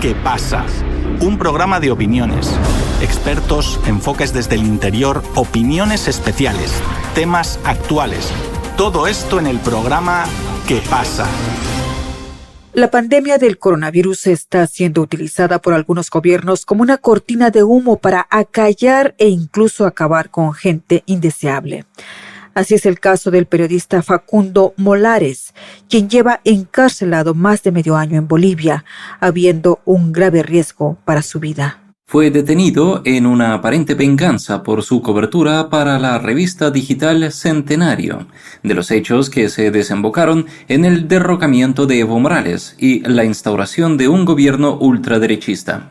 ¿Qué pasa? Un programa de opiniones, expertos, enfoques desde el interior, opiniones especiales, temas actuales. Todo esto en el programa ¿Qué pasa? La pandemia del coronavirus está siendo utilizada por algunos gobiernos como una cortina de humo para acallar e incluso acabar con gente indeseable. Así es el caso del periodista Facundo Molares, quien lleva encarcelado más de medio año en Bolivia, habiendo un grave riesgo para su vida. Fue detenido en una aparente venganza por su cobertura para la revista digital Centenario, de los hechos que se desembocaron en el derrocamiento de Evo Morales y la instauración de un gobierno ultraderechista.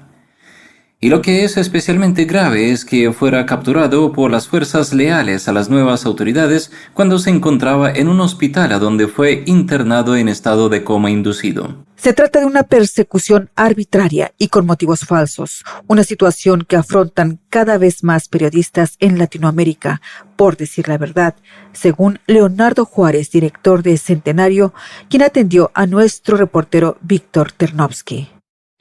Y lo que es especialmente grave es que fuera capturado por las fuerzas leales a las nuevas autoridades cuando se encontraba en un hospital a donde fue internado en estado de coma inducido. Se trata de una persecución arbitraria y con motivos falsos, una situación que afrontan cada vez más periodistas en Latinoamérica, por decir la verdad, según Leonardo Juárez, director de Centenario, quien atendió a nuestro reportero Víctor Ternovsky.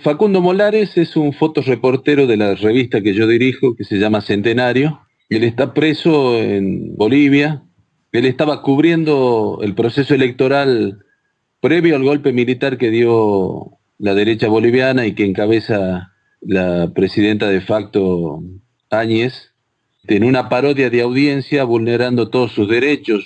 Facundo Molares es un fotoreportero de la revista que yo dirijo, que se llama Centenario. Él está preso en Bolivia. Él estaba cubriendo el proceso electoral previo al golpe militar que dio la derecha boliviana y que encabeza la presidenta de facto Áñez, en una parodia de audiencia vulnerando todos sus derechos,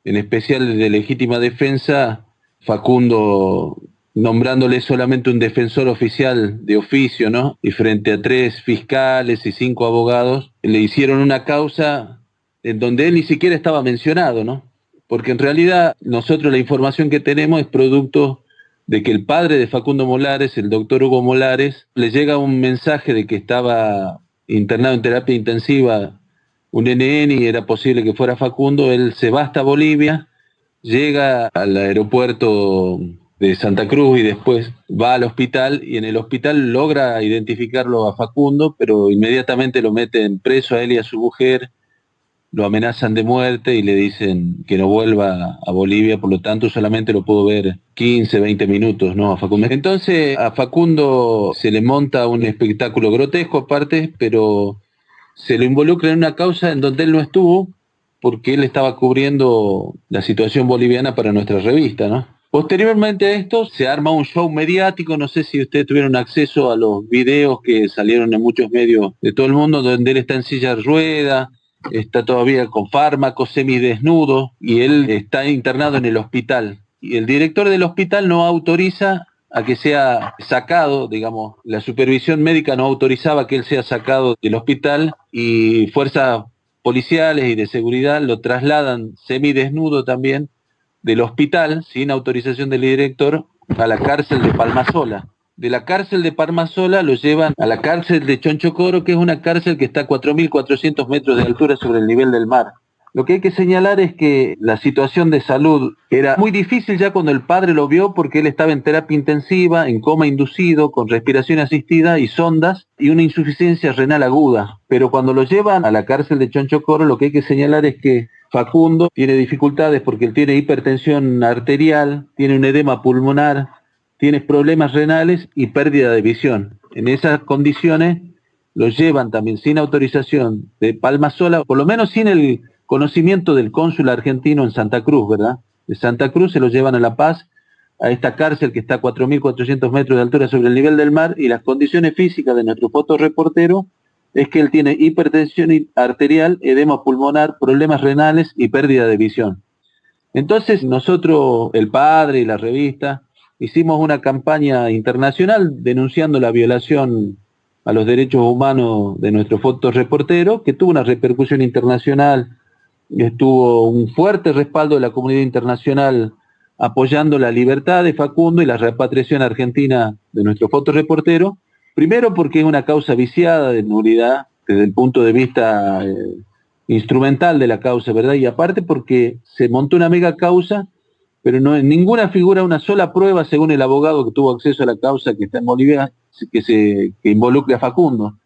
en especial el de legítima defensa. Facundo nombrándole solamente un defensor oficial de oficio, ¿no? Y frente a 3 fiscales y 5 abogados, le hicieron una causa en donde él ni siquiera estaba mencionado, ¿no? Porque en realidad nosotros la información que tenemos es producto de que el padre de Facundo Molares, el doctor Hugo Molares, le llega un mensaje de que estaba internado en terapia intensiva, un NN, y era posible que fuera Facundo. Él se va hasta Bolivia, llega al aeropuerto de Santa Cruz y después va al hospital, y en el hospital logra identificarlo a Facundo, pero inmediatamente lo meten preso a él y a su mujer, lo amenazan de muerte y le dicen que no vuelva a Bolivia, por lo tanto solamente lo pudo ver 15, 20 minutos, ¿no? A Facundo. Entonces a Facundo se le monta un espectáculo grotesco aparte, pero se lo involucra en una causa en donde él no estuvo, porque él estaba cubriendo la situación boliviana para nuestra revista, ¿no? Posteriormente a esto se arma un show mediático. No sé si ustedes tuvieron acceso a los videos que salieron en muchos medios de todo el mundo, donde él está en silla de ruedas, está todavía con fármacos, semidesnudo, y él está internado en el hospital. Y el director del hospital no autoriza a que sea sacado, digamos, la supervisión médica no autorizaba que él sea sacado del hospital, y fuerzas policiales y de seguridad lo trasladan semidesnudo también del hospital, sin autorización del director, a la cárcel de Palmasola. De la cárcel de Palmasola lo llevan a la cárcel de Chonchocoro, que es una cárcel que está a 4.400 metros de altura sobre el nivel del mar. Lo que hay que señalar es que la situación de salud era muy difícil ya cuando el padre lo vio, porque él estaba en terapia intensiva, en coma inducido, con respiración asistida y sondas, y una insuficiencia renal aguda. Pero cuando lo llevan a la cárcel de Chonchocoro, lo que hay que señalar es que Facundo tiene dificultades porque él tiene hipertensión arterial, tiene un edema pulmonar, tiene problemas renales y pérdida de visión. En esas condiciones lo llevan también sin autorización de Palmasola, por lo menos sin el conocimiento del cónsul argentino en Santa Cruz, ¿verdad? De Santa Cruz se lo llevan a La Paz, a esta cárcel que está a 4.400 metros de altura sobre el nivel del mar, y las condiciones físicas de nuestro fotoreportero es que él tiene hipertensión arterial, edema pulmonar, problemas renales y pérdida de visión. Entonces nosotros, el padre y la revista, hicimos una campaña internacional denunciando la violación a los derechos humanos de nuestro fotoreportero, que tuvo una repercusión internacional. Estuvo un fuerte respaldo de la comunidad internacional apoyando la libertad de Facundo y la repatriación argentina de nuestro fotoreportero. Primero porque es una causa viciada de nulidad desde el punto de vista instrumental de la causa, ¿verdad? Y aparte porque se montó una mega causa, pero no en ninguna figura una sola prueba, según el abogado que tuvo acceso a la causa que está en Bolivia, que involucre a Facundo.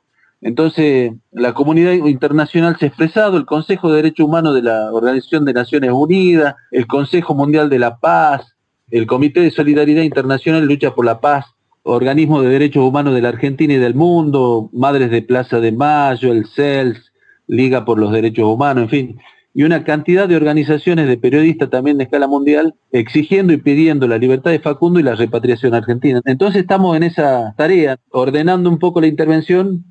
Entonces, la comunidad internacional se ha expresado, el Consejo de Derechos Humanos de la Organización de Naciones Unidas, el Consejo Mundial de la Paz, el Comité de Solidaridad Internacional y Lucha por la Paz, organismos de derechos humanos de la Argentina y del mundo, Madres de Plaza de Mayo, el CELS, Liga por los Derechos Humanos, en fin, y una cantidad de organizaciones de periodistas también de escala mundial exigiendo y pidiendo la libertad de Facundo y la repatriación argentina. Entonces estamos en esa tarea, ordenando un poco la intervención,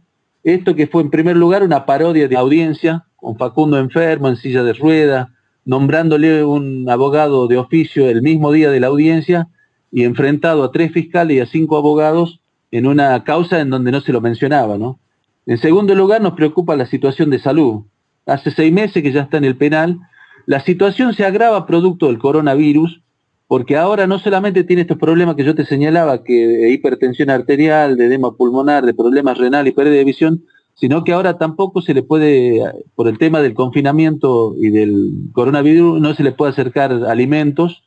esto que fue en primer lugar una parodia de audiencia, con Facundo enfermo, en silla de ruedas, nombrándole un abogado de oficio el mismo día de la audiencia y enfrentado a 3 fiscales y a 5 abogados en una causa en donde no se lo mencionaba, ¿no? En segundo lugar, nos preocupa la situación de salud. Hace 6 meses que ya está en el penal. La situación se agrava producto del coronavirus, porque ahora no solamente tiene estos problemas que yo te señalaba, que de hipertensión arterial, de edema pulmonar, de problemas renales y pérdida de visión, sino que ahora tampoco se le puede, por el tema del confinamiento y del coronavirus, no se le puede acercar alimentos,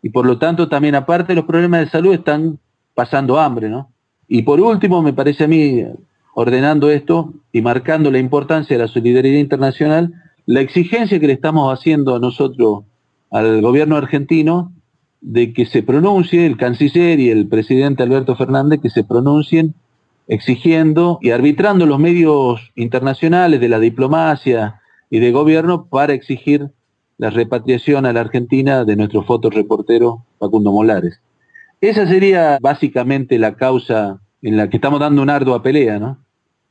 y por lo tanto también aparte de los problemas de salud están pasando hambre, ¿no? Y por último, me parece a mí, ordenando esto y marcando la importancia de la solidaridad internacional, la exigencia que le estamos haciendo a nosotros, al gobierno argentino, de que se pronuncie, el canciller y el presidente Alberto Fernández, que se pronuncien exigiendo y arbitrando los medios internacionales de la diplomacia y de gobierno para exigir la repatriación a la Argentina de nuestro fotoreportero Facundo Molares. Esa sería básicamente la causa en la que estamos dando una ardua pelea, ¿no?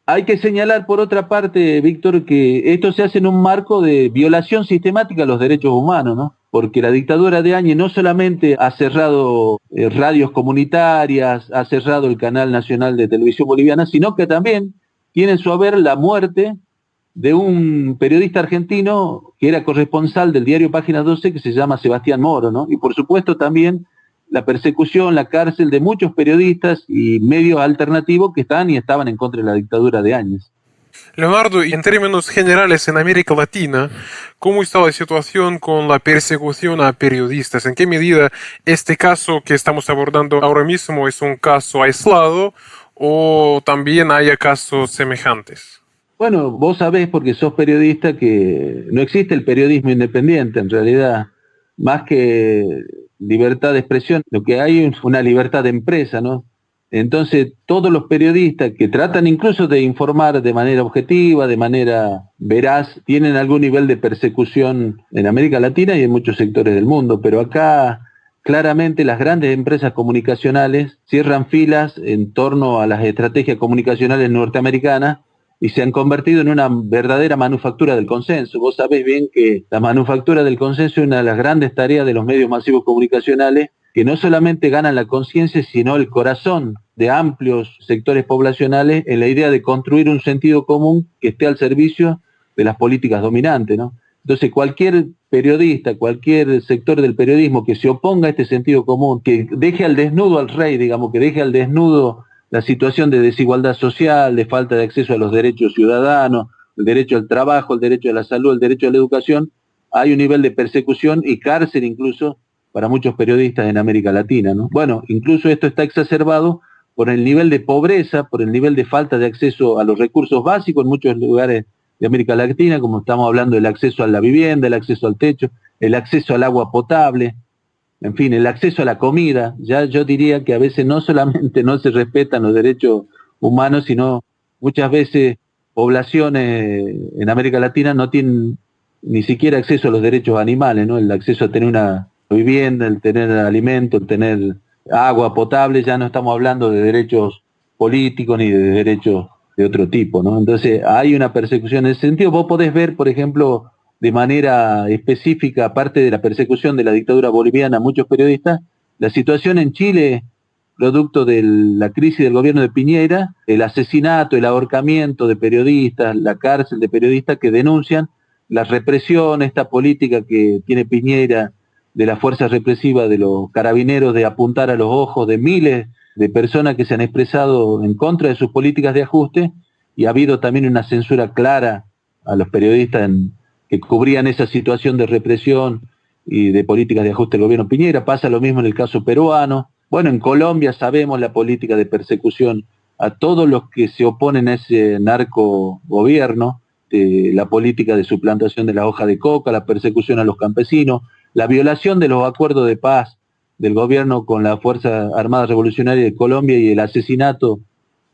Hay que señalar, por otra parte, Víctor, que esto se hace en un marco de violación sistemática de los derechos humanos, ¿no? Porque la dictadura de Áñez no solamente ha cerrado radios comunitarias, ha cerrado el Canal Nacional de Televisión Boliviana, sino que también tiene en su haber la muerte de un periodista argentino que era corresponsal del diario Página 12, que se llama Sebastián Moro, ¿no? Y por supuesto también la persecución, la cárcel de muchos periodistas y medios alternativos que están y estaban en contra de la dictadura de Áñez. Leonardo, y en términos generales en América Latina, ¿cómo está la situación con la persecución a periodistas? ¿En qué medida este caso que estamos abordando ahora mismo es un caso aislado o también haya casos semejantes? Bueno, vos sabés, porque sos periodista, que no existe el periodismo independiente en realidad, más que libertad de expresión, lo que hay es una libertad de empresa, ¿no? Entonces, todos los periodistas que tratan incluso de informar de manera objetiva, de manera veraz, tienen algún nivel de persecución en América Latina y en muchos sectores del mundo, pero acá claramente las grandes empresas comunicacionales cierran filas en torno a las estrategias comunicacionales norteamericanas y se han convertido en una verdadera manufactura del consenso. Vos sabés bien que la manufactura del consenso es una de las grandes tareas de los medios masivos comunicacionales, que no solamente ganan la conciencia, sino el corazón de amplios sectores poblacionales en la idea de construir un sentido común que esté al servicio de las políticas dominantes, ¿no? Entonces, cualquier periodista, cualquier sector del periodismo que se oponga a este sentido común, que deje al desnudo al rey, digamos, que deje al desnudo la situación de desigualdad social, de falta de acceso a los derechos ciudadanos, el derecho al trabajo, el derecho a la salud, el derecho a la educación, hay un nivel de persecución y cárcel incluso para muchos periodistas en América Latina, ¿no? Bueno, incluso esto está exacerbado por el nivel de pobreza, por el nivel de falta de acceso a los recursos básicos en muchos lugares de América Latina, como estamos hablando del acceso a la vivienda, el acceso al techo, el acceso al agua potable, en fin, el acceso a la comida. Ya yo diría que a veces no solamente no se respetan los derechos humanos, sino muchas veces poblaciones en América Latina no tienen ni siquiera acceso a los derechos animales, ¿no? El acceso a tener una vivienda, el tener alimento, el tener agua potable, ya no estamos hablando de derechos políticos ni de derechos de otro tipo, ¿no? Entonces hay una persecución en ese sentido. Vos podés ver, por ejemplo, de manera específica, aparte de la persecución de la dictadura boliviana a muchos periodistas, la situación en Chile, producto de la crisis del gobierno de Piñera, el asesinato, el ahorcamiento de periodistas, la cárcel de periodistas que denuncian la represión, esta política que tiene Piñera de la fuerza represiva de los carabineros de apuntar a los ojos de miles de personas que se han expresado en contra de sus políticas de ajuste, y ha habido también una censura clara a los periodistas que cubrían esa situación de represión y de políticas de ajuste del gobierno Piñera. Pasa lo mismo en el caso peruano. Bueno, en Colombia sabemos la política de persecución a todos los que se oponen a ese narco gobierno, la política de suplantación de la hoja de coca, la persecución a los campesinos, la violación de los acuerdos de paz del gobierno con la Fuerza Armada Revolucionaria de Colombia y el asesinato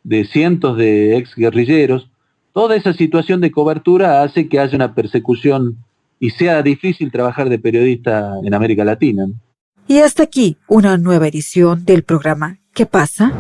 de cientos de exguerrilleros, toda esa situación de cobertura hace que haya una persecución y sea difícil trabajar de periodista en América Latina, ¿no? Y hasta aquí una nueva edición del programa ¿Qué pasa?